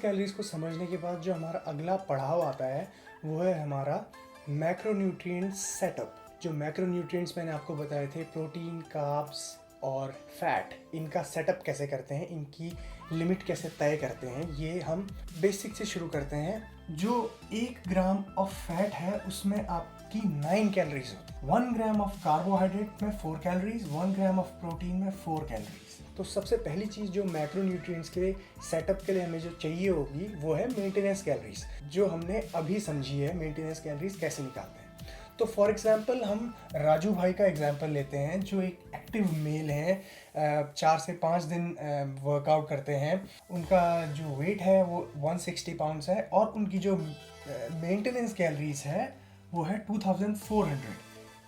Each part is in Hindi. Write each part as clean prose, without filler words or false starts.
कैलोरीज को समझने के बाद जो हमारा अगला पड़ाव आता है वो है हमारा मैक्रोन्यूट्रिएंट सेटअप। जो मैक्रोन्यूट्रिएंट्स मैंने आपको बताए थे, प्रोटीन, कार्ब्स और फैट, इनका सेटअप कैसे करते हैं, इनकी लिमिट कैसे तय करते हैं, ये हम बेसिक से शुरू करते हैं। जो 1 ग्राम ऑफ फैट है उसमें आपकी 9 कैलोरीज होती है। 1 ग्राम ऑफ कार्बोहाइड्रेट में 4 कैलोरीज, 1 ग्राम ऑफ प्रोटीन में 4 कैलोरीज। तो सबसे पहली चीज़ जो मैक्रोन्यूट्रिएंट्स के सेटअप के लिए हमें जो चाहिए होगी वो है मेंटेनेंस कैलोरीज, जो हमने अभी समझी है मेंटेनेंस कैलोरीज कैसे निकालते हैं। तो फॉर एग्जांपल हम राजू भाई का एग्जांपल लेते हैं, जो एक एक्टिव मेल हैं, 4 से 5 दिन वर्कआउट करते हैं। उनका जो वेट है वो 160 पाउंड्स है और उनकी जो मेंटेनेंस कैलोरीज है वो है 2400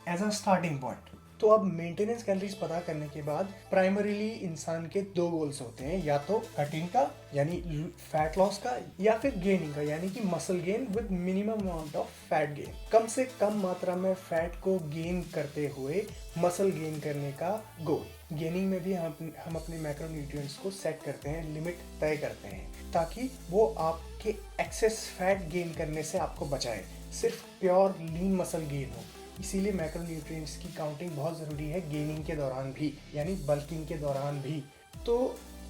एज अ स्टार्टिंग पॉइंट। तो अब मेंटेनेंस कैलोरीज पता करने के बाद प्राइमरीली इंसान के 2 गोल्स होते हैं, या तो कटिंग का यानी फैट लॉस का, या फिर गेनिंग का यानी कि muscle gain with minimum amount of fat gain. कम से कम मात्रा में फैट को गेन करते हुए मसल गेन करने का गोल। गेनिंग में भी हम अपने मैक्रोन्यूट्रिएंट्स को सेट करते हैं, लिमिट तय करते हैं, ताकि वो आपके एक्सेस फैट गेन करने से आपको बचाए, सिर्फ प्योर लीन मसल गेन हो। इसीलिए मैक्रोन्यूट्रिएंट्स की काउंटिंग बहुत ज़रूरी है गेनिंग के दौरान भी, यानी बल्किंग के दौरान भी। तो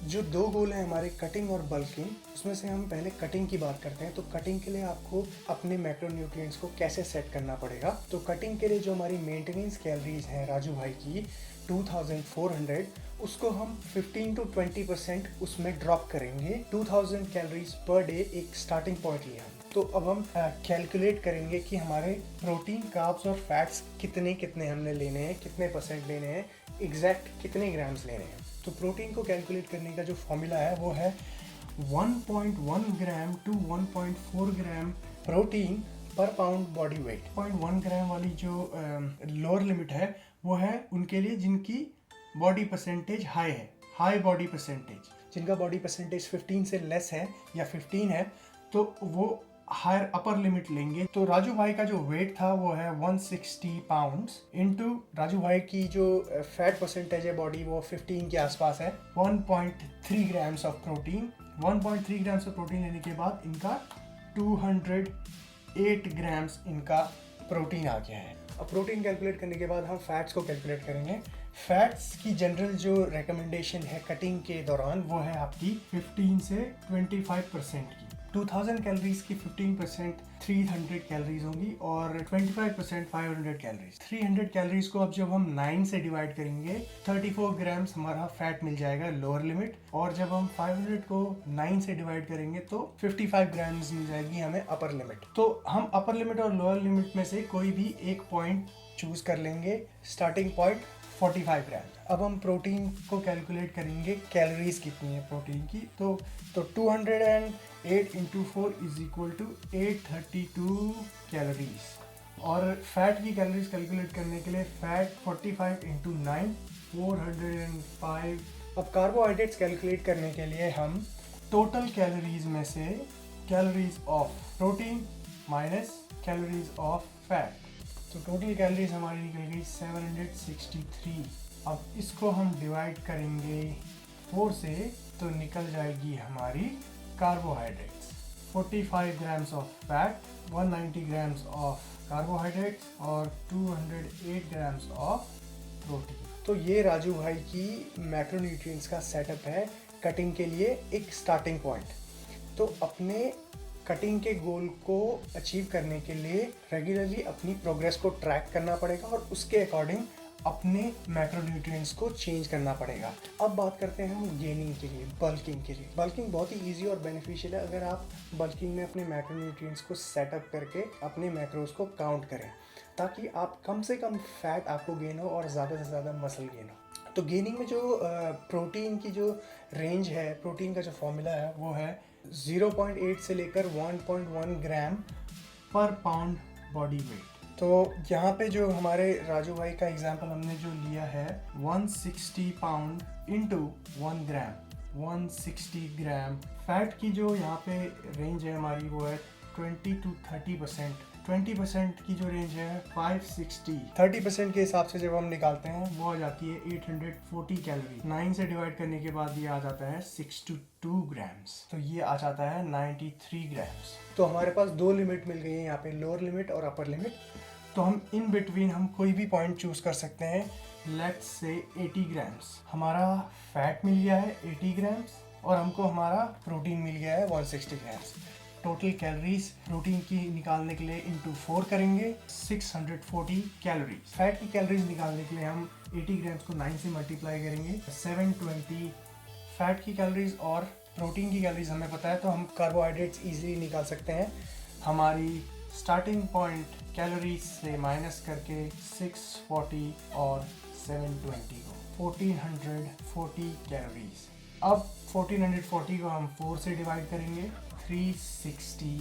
जो 2 गोल हैं हमारे, कटिंग और बल्किंग, उसमें से हम पहले कटिंग की बात करते हैं। तो कटिंग के लिए आपको अपने मैक्रोन्यूट्रिएंट्स को कैसे सेट करना पड़ेगा। तो कटिंग के लिए जो हमारी मेंटेनेंस कैलोरीज हैं राजू भाई की 2400, उसको हम 15 to 20% उसमें ड्रॉप करेंगे। 2000 कैलोरीज पर डे एक स्टार्टिंग पॉइंट लिया। तो अब हम कैलकुलेट करेंगे कि हमारे प्रोटीन, कार्ब्स और फैट्स कितने कितने हमने लेने हैं, कितने परसेंट लेने हैं, एग्जैक्ट कितने ग्राम्स लेने हैं। तो प्रोटीन को कैलकुलेट करने का जो फॉर्मूला है वो है 1.1 ग्राम टू 1.4 ग्राम प्रोटीन पर पाउंड बॉडी वेट। 0.1 ग्राम वाली जो लोअर लिमिट है वो है उनके लिए जिनकी बॉडी परसेंटेज हाई है, हाई बॉडी परसेंटेज। जिनका बॉडी परसेंटेज 15 से लेस है या 15 है तो वो हायर अपर लिमिट लेंगे। तो राजू भाई का जो वेट था वो है 160 पाउंड्स इनटू राजू भाई की जो फैट परसेंटेज है बॉडी वो 15 के आसपास है। 1.3 grams of protein, 1.3 grams of protein लेने के बाद इनका 208 ग्राम्स इनका प्रोटीन आ गया है। अब प्रोटीन कैलकुलेट करने के बाद हम फैट्स को कैलकुलेट करेंगे। फैट्स की जनरल जो रिकमेंडेशन है कटिंग के दौरान वो है आपकी 15 से 25% की। 2000 कैलोरीज की 15% 300 कैलोरीज होंगी और 25% 500 कैलोरीज। 300 कैलोरीज को अब जब हम 9 से डिवाइड करेंगे 34 ग्राम्स हमारा फैट मिल जाएगा लोअर लिमिट, और जब हम 500 को 9 से डिवाइड करेंगे तो 55 ग्राम्स मिल जाएगी हमें अपर लिमिट। तो हम अपर लिमिट और लोअर लिमिट में से कोई भी एक पॉइंट चूज कर लेंगे। स्टार्टिंग पॉइंट 45 ग्राम। अब हम प्रोटीन को कैलकुलेट करेंगे, कैलोरीज कितनी है प्रोटीन की। तो 208 into 4 is equal to 832 calories. और फैट की कैलोरीज कैलकुलेट करने के लिए फैट 45 इंटू 9 405। अब कार्बोहाइड्रेट्स कैलकुलेट करने के लिए हम टोटल कैलोरीज में से calories of protein minus calories of fat, तो टोटल कैलोरीज हमारी निकल गई 763। अब इसको हम डिवाइड करेंगे 4 से तो निकल जाएगी हमारी carbohydrates. 45 grams of fat, 190 grams of carbohydrates और 208 ग्राम्स ऑफ प्रोटीन। तो ये राजू भाई की मैक्रोन्यूट्रिएंट्स का सेटअप है कटिंग के लिए एक स्टार्टिंग पॉइंट। तो अपने कटिंग के गोल को अचीव करने के लिए रेगुलरली अपनी प्रोग्रेस को ट्रैक करना पड़ेगा और उसके अकॉर्डिंग अपने मैक्रोन्यूट्रिएंट्स को चेंज करना पड़ेगा। अब बात करते हैं हम गेनिंग के लिए, बल्किंग के लिए। बल्किंग बहुत ही इजी और बेनिफिशियल है अगर आप बल्किंग में अपने मैक्रोन्यूट्रिएंट्स को सेटअप करके अपने मैक्रोस को काउंट करें, ताकि आप कम से कम फैट आपको गेन हो और ज़्यादा से ज़्यादा मसल गेन हो। तो गेनिंग में जो प्रोटीन की जो रेंज है, प्रोटीन का जो फॉर्मूला है वो है 0.8 से लेकर 1.1 ग्राम पर पाउंड बॉडी वेट। तो यहाँ पे जो हमारे राजू भाई का एग्जांपल हमने जो लिया है 160 पाउंड इंटू 1 ग्राम, 160 ग्राम। फैट की जो यहाँ पे रेंज है हमारी वो है 20 to 30%। 20% की जो रेंज है 560, 30% के हिसाब से जब हम निकालते हैं वो आ जाती है 840 कैलोरी। 9 से डिवाइड करने के बाद ये आ जाता है 62 ग्राम्स, तो ये आ जाता है 93 ग्राम्स। तो हमारे पास दो लिमिट मिल गई है यहाँ पे, लोअर लिमिट और अपर लिमिट। तो हम इन बिटवीन हम कोई भी पॉइंट चूज कर सकते हैं। लेट्स से 80 ग्राम्स हमारा फैट मिल गया है, 80 ग्राम्स, और हमको हमारा प्रोटीन मिल गया है 160 ग्राम्स। टोटल कैलोरीज प्रोटीन की निकालने के लिए इंटू 4 करेंगे, 640 कैलोरीज। फैट की कैलोरीज निकालने के लिए हम 80 ग्राम्स को 9 से मल्टीप्लाई करेंगे, 720 फैट की कैलोरीज, और प्रोटीन की कैलोरीज हमें पता है तो हम कार्बोहाइड्रेट्स इजीली निकाल सकते हैं। हमारी स्टार्टिंग पॉइंट कैलोरीज से माइनस करके 640 और 720 को 1440 कैलोरीज। अब 1440 को हम 4 से डिवाइड करेंगे, 360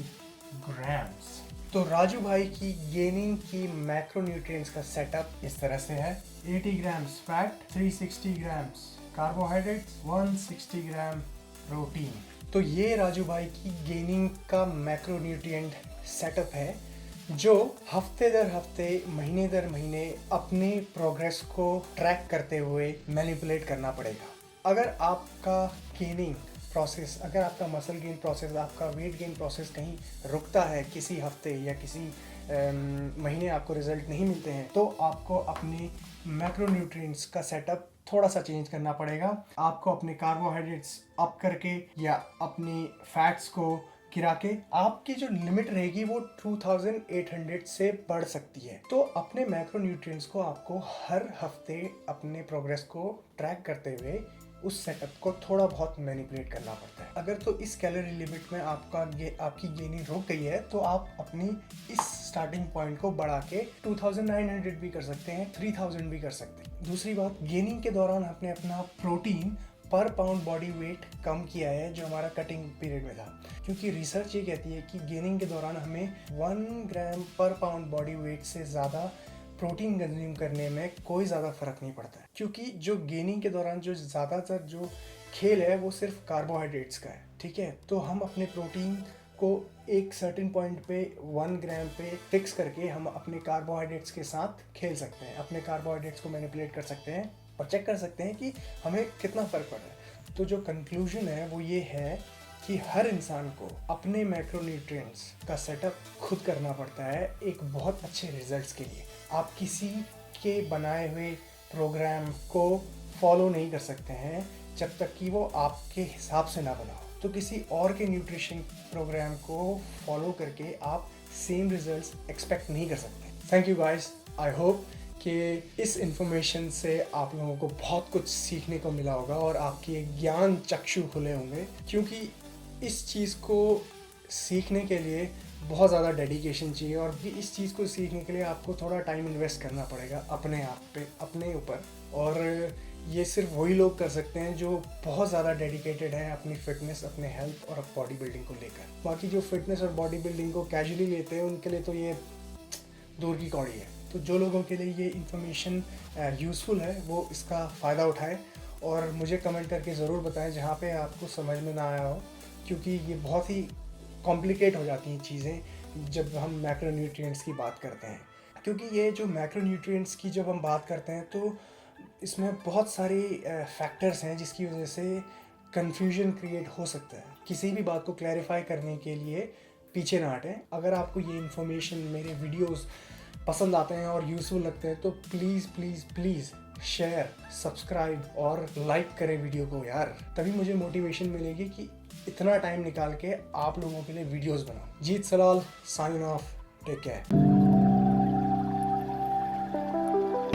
ग्राम्स। तो राजू भाई की गेनिंग की मैक्रोन्यूट्रिएंट्स का सेटअप इस तरह से है। 80 grams fat, 360 grams carbohydrates, 160 gram protein. तो ये राजू भाई की गेनिंग का मैक्रोन्यूट्रिएंट सेटअप है जो हफ्ते दर हफ्ते, महीने दर महीने अपने प्रोग्रेस को ट्रैक करते हुए मैनिपुलेट करना पड़ेगा। अगर आपका गेनिंग प्रोसेस, अगर आपका मसल गेन प्रोसेस, आपका वेट गेन प्रोसेस कहीं रुकता है, किसी हफ्ते या किसी महीने आपको रिजल्ट नहीं मिलते हैं, तो आपको अपने मैक्रोन्यूट्रिएंट्स का सेटअप थोड़ा सा चेंज करना पड़ेगा। आपको अपने कार्बोहाइड्रेट्स अप करके या अपनी फैट्स को गिरा के आपकी जो लिमिट रहेगी वो 2800 से बढ़ सकती है। तो अपने मैक्रोन्यूट्रिएंट्स को आपको हर हफ्ते अपने प्रोग्रेस को ट्रैक करते हुए उस सेटअप को थोड़ा बहुत मैनिपुलेट करना पड़ता है। अगर तो इस कैलोरी लिमिट में आपकी गेनिंग रुक गई है तो आप अपनी इस स्टार्टिंग पॉइंट को बढ़ा के 2900 भी कर सकते हैं, 3000 भी कर सकते हैं। दूसरी बात, गेनिंग के दौरान आपने अपना प्रोटीन पर पाउंड बॉडी वेट कम किया है जो हमारा कटिंग पीरियड में था, क्योंकि रिसर्च ये कहती है कि गेनिंग के दौरान हमें 1 ग्राम पर पाउंड बॉडी वेट से ज़्यादा प्रोटीन कंज्यूम करने में कोई ज़्यादा फर्क नहीं पड़ता है, क्योंकि जो गेनिंग के दौरान जो ज़्यादातर जो खेल है वो सिर्फ कार्बोहाइड्रेट्स का है। ठीक है, तो हम अपने प्रोटीन को एक सर्टेन पॉइंट पे 1 ग्राम पे फिक्स करके हम अपने कार्बोहाइड्रेट्स के साथ खेल सकते हैं, अपने कार्बोहाइड्रेट्स को मैनिपुलेट कर सकते हैं और चेक कर सकते हैं कि हमें कितना फ़र्क पड़ रहा है। तो जो कंक्लूजन है वो ये है कि हर इंसान को अपने मैक्रोन्यूट्रिएंट्स का सेटअप खुद करना पड़ता है एक बहुत अच्छे रिजल्ट्स के लिए। आप किसी के बनाए हुए प्रोग्राम को फॉलो नहीं कर सकते हैं जब तक कि वो आपके हिसाब से ना बना हो। तो किसी और के न्यूट्रिशन प्रोग्राम को फॉलो करके आप सेम रिजल्ट्स एक्सपेक्ट नहीं कर सकते। Thank you guys, I hope कि इस इंफॉर्मेशन से आप लोगों को बहुत कुछ सीखने को मिला होगा और आपके ज्ञान चक्षु खुले होंगे, क्योंकि इस चीज़ को सीखने के लिए बहुत ज़्यादा डेडिकेशन चाहिए और इस चीज़ को सीखने के लिए आपको थोड़ा टाइम इन्वेस्ट करना पड़ेगा अपने आप पे, अपने ऊपर। और ये सिर्फ वही लोग कर सकते हैं जो बहुत ज़्यादा डेडिकेटेड हैं अपनी फिटनेस, अपने हेल्थ और बॉडी बिल्डिंग को लेकर। बाकी जो फिटनेस और बॉडी बिल्डिंग को कैजुअली लेते हैं उनके लिए तो ये दूर की कौड़ी है। तो जो लोगों के लिए ये इन्फॉर्मेशन यूज़फुल है वो इसका फ़ायदा उठाएं और मुझे कमेंट करके ज़रूर बताएं जहाँ पे आपको समझ में ना आया हो, क्योंकि ये बहुत ही कॉम्प्लिकेट हो जाती हैं चीज़ें जब हम मैक्रोन्यूट्रिएंट्स की बात करते हैं। क्योंकि ये जो मैक्रोन्यूट्रिएंट्स की जब हम बात करते हैं तो इसमें बहुत सारे फैक्टर्स हैं जिसकी वजह से कन्फ्यूजन क्रिएट हो सकता है। किसी भी बात को क्लैरिफाई करने के लिए पीछे ना हटें। अगर आपको ये इन्फॉर्मेशन, मेरे वीडियोस पसंद आते हैं और यूज़फुल लगते हैं तो please please please share, subscribe और लाइक करें वीडियो को यार। तभी मुझे मोटिवेशन मिलेगी कि इतना टाइम निकाल के आप लोगों के लिए वीडियोस बनाऊं। Jeet Salal, sign off, take care.